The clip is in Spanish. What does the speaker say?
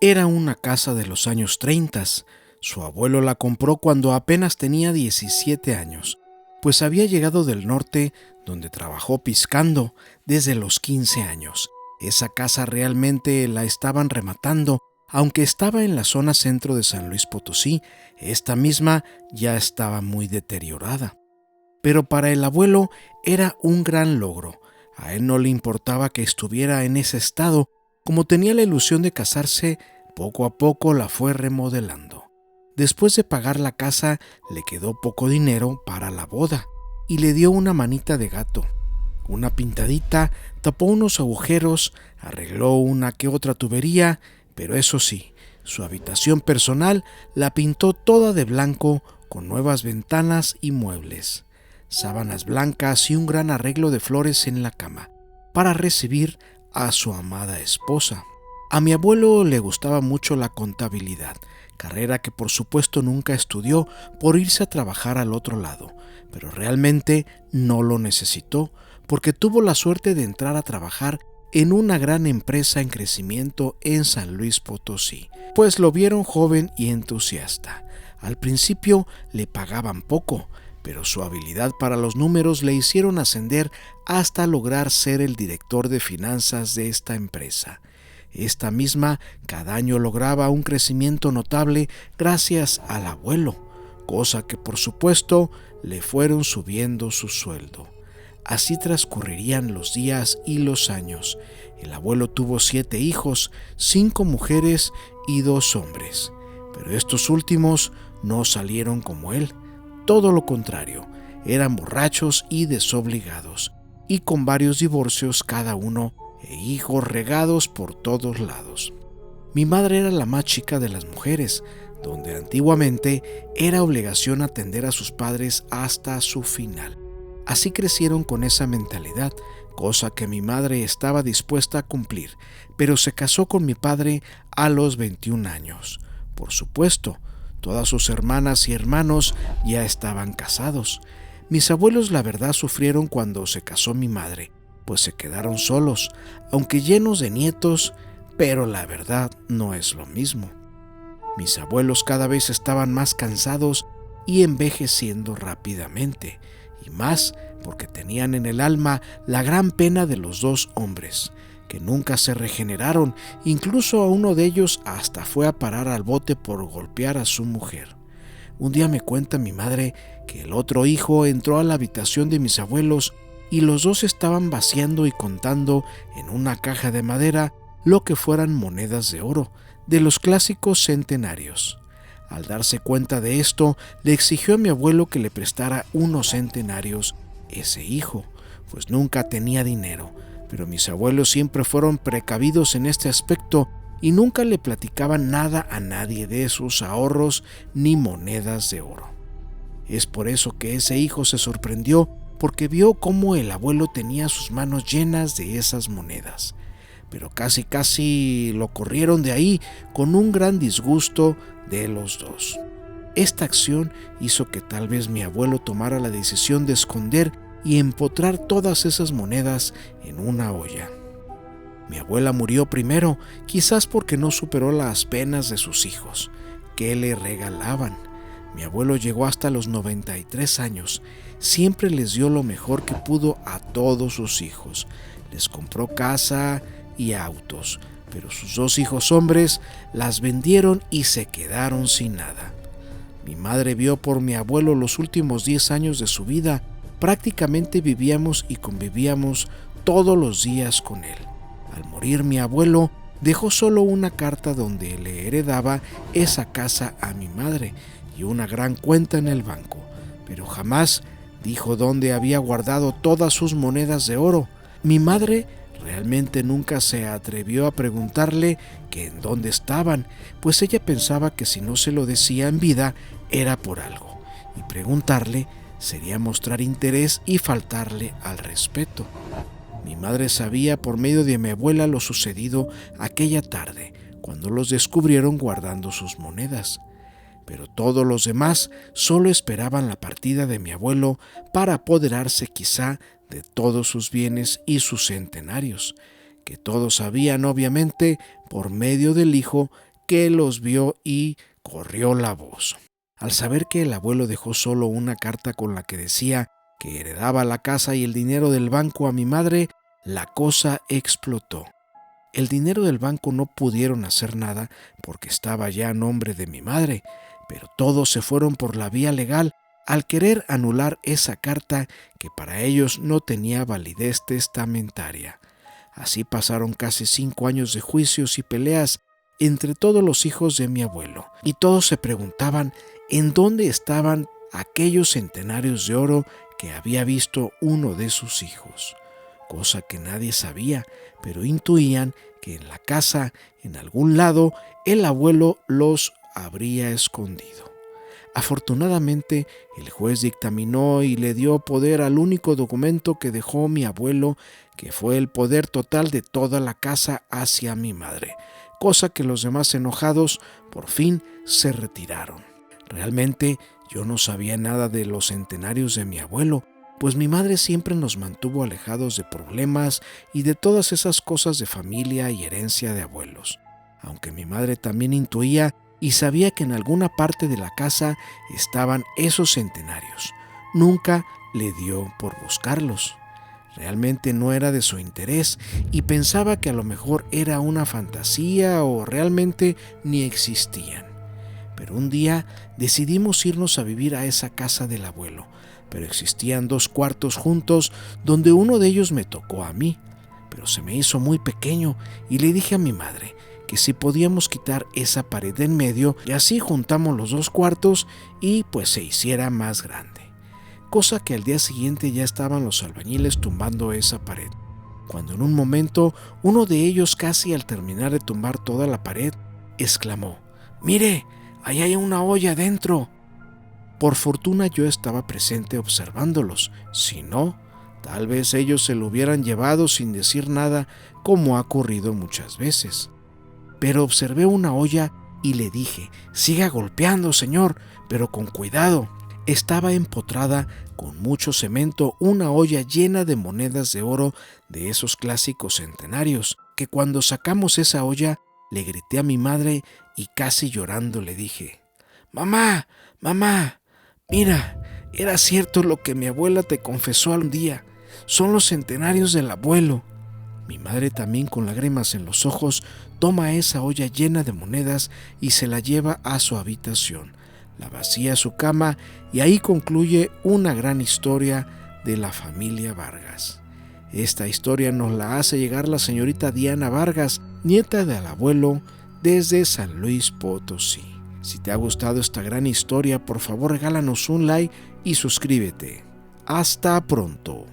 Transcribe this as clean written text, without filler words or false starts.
Era una casa de los años 30. Su abuelo la compró cuando apenas tenía 17 años, pues había llegado del norte, donde trabajó piscando desde los 15 años. Esa casa realmente la estaban rematando, aunque estaba en la zona centro de San Luis Potosí. Esta misma ya estaba muy deteriorada. Pero para el abuelo era un gran logro. A él no le importaba que estuviera en ese estado. Como tenía la ilusión de casarse, poco a poco la fue remodelando. Después de pagar la casa, le quedó poco dinero para la boda y le dio una manita de gato, una pintadita, tapó unos agujeros, arregló una que otra tubería, pero eso sí, su habitación personal la pintó toda de blanco con nuevas ventanas y muebles, sábanas blancas y un gran arreglo de flores en la cama para recibir a su amada esposa. A mi abuelo le gustaba mucho la contabilidad, carrera que por supuesto nunca estudió por irse a trabajar al otro lado, pero realmente no lo necesitó porque tuvo la suerte de entrar a trabajar en una gran empresa en crecimiento en San Luis Potosí, pues lo vieron joven y entusiasta. Al principio le pagaban poco, pero su habilidad para los números le hicieron ascender hasta lograr ser el director de finanzas de esta empresa. Esta misma cada año lograba un crecimiento notable gracias al abuelo, cosa que por supuesto le fueron subiendo su sueldo. Así transcurrirían los días y los años. El abuelo tuvo 7 hijos, 5 mujeres y 2 hombres. Pero estos últimos no salieron como él. Todo lo contrario, eran borrachos y desobligados, y con varios divorcios cada uno e hijos regados por todos lados. Mi madre era la más chica de las mujeres, donde antiguamente era obligación atender a sus padres hasta su final. Así crecieron con esa mentalidad, cosa que mi madre estaba dispuesta a cumplir, pero se casó con mi padre a los 21 años. Por supuesto, todas sus hermanas y hermanos ya estaban casados. Mis abuelos la verdad sufrieron cuando se casó mi madre, pues se quedaron solos, aunque llenos de nietos, pero la verdad no es lo mismo. Mis abuelos cada vez estaban más cansados y envejeciendo rápidamente, y más porque tenían en el alma la gran pena de los 2 hombres, que nunca se regeneraron. Incluso a uno de ellos hasta fue a parar al bote por golpear a su mujer. Un día me cuenta mi madre que el otro hijo entró a la habitación de mis abuelos y los 2 estaban vaciando y contando en una caja de madera lo que fueran monedas de oro, de los clásicos centenarios. Al darse cuenta de esto, le exigió a mi abuelo que le prestara unos centenarios ese hijo, pues nunca tenía dinero, pero mis abuelos siempre fueron precavidos en este aspecto y nunca le platicaban nada a nadie de sus ahorros ni monedas de oro. Es por eso que ese hijo se sorprendió porque vio cómo el abuelo tenía sus manos llenas de esas monedas, pero casi lo corrieron de ahí con un gran disgusto de los 2. Esta acción hizo que tal vez mi abuelo tomara la decisión de esconder y empotrar todas esas monedas en una olla. Mi abuela murió primero, quizás porque no superó las penas de sus hijos, que le regalaban. Mi abuelo llegó hasta los 93 años, siempre les dio lo mejor que pudo a todos sus hijos, les compró casa y autos, pero sus 2 hijos hombres las vendieron y se quedaron sin nada. Mi madre vio por mi abuelo los últimos 10 años de su vida. Prácticamente vivíamos y convivíamos todos los días con él. Al morir mi abuelo, dejó solo una carta donde le heredaba esa casa a mi madre y una gran cuenta en el banco, pero jamás dijo dónde había guardado todas sus monedas de oro. Mi madre realmente nunca se atrevió a preguntarle que en dónde estaban, pues ella pensaba que si no se lo decía en vida era por algo, y preguntarle sería mostrar interés y faltarle al respeto. Mi madre sabía por medio de mi abuela lo sucedido aquella tarde, cuando los descubrieron guardando sus monedas. Pero todos los demás solo esperaban la partida de mi abuelo para apoderarse quizá de todos sus bienes y sus centenarios, que todos sabían obviamente por medio del hijo que los vio y corrió la voz. Al saber que el abuelo dejó solo una carta con la que decía que heredaba la casa y el dinero del banco a mi madre, la cosa explotó. El dinero del banco no pudieron hacer nada porque estaba ya a nombre de mi madre, pero todos se fueron por la vía legal al querer anular esa carta que para ellos no tenía validez testamentaria. Así pasaron casi 5 años de juicios y peleas entre todos los hijos de mi abuelo, y todos se preguntaban en dónde estaban aquellos centenarios de oro que había visto uno de sus hijos, cosa que nadie sabía, pero intuían que en la casa, en algún lado, el abuelo los habría escondido. Afortunadamente, el juez dictaminó y le dio poder al único documento que dejó mi abuelo, que fue el poder total de toda la casa hacia mi madre, cosa que los demás enojados por fin se retiraron. Realmente yo no sabía nada de los centenarios de mi abuelo, pues mi madre siempre nos mantuvo alejados de problemas y de todas esas cosas de familia y herencia de abuelos, aunque mi madre también intuía y sabía que en alguna parte de la casa estaban esos centenarios. Nunca le dio por buscarlos. Realmente no era de su interés y pensaba que a lo mejor era una fantasía o realmente ni existían. Pero un día decidimos irnos a vivir a esa casa del abuelo, pero existían 2 cuartos juntos donde uno de ellos me tocó a mí, pero se me hizo muy pequeño y le dije a mi madre que si podíamos quitar esa pared de en medio y así juntamos los 2 cuartos y pues se hiciera más grande. Cosa que al día siguiente ya estaban los albañiles tumbando esa pared, cuando en un momento uno de ellos, casi al terminar de tumbar toda la pared, exclamó: «¡Mire! ¡Ahí hay una olla dentro!». Por fortuna yo estaba presente observándolos, si no, tal vez ellos se lo hubieran llevado sin decir nada, como ha ocurrido muchas veces. Pero observé una olla y le dije: «Siga golpeando, señor, pero con cuidado». Estaba empotrada con mucho cemento una olla llena de monedas de oro de esos clásicos centenarios, que cuando sacamos esa olla le grité a mi madre y casi llorando le dije: «Mamá, mamá, mira, era cierto lo que mi abuela te confesó un día, son los centenarios del abuelo». Mi madre, también con lágrimas en los ojos, toma esa olla llena de monedas y se la lleva a su habitación, la vacía a su cama y ahí concluye una gran historia de la familia Vargas. Esta historia nos la hace llegar la señorita Diana Vargas, nieta del abuelo, desde San Luis Potosí. Si te ha gustado esta gran historia, por favor regálanos un like y suscríbete. Hasta pronto.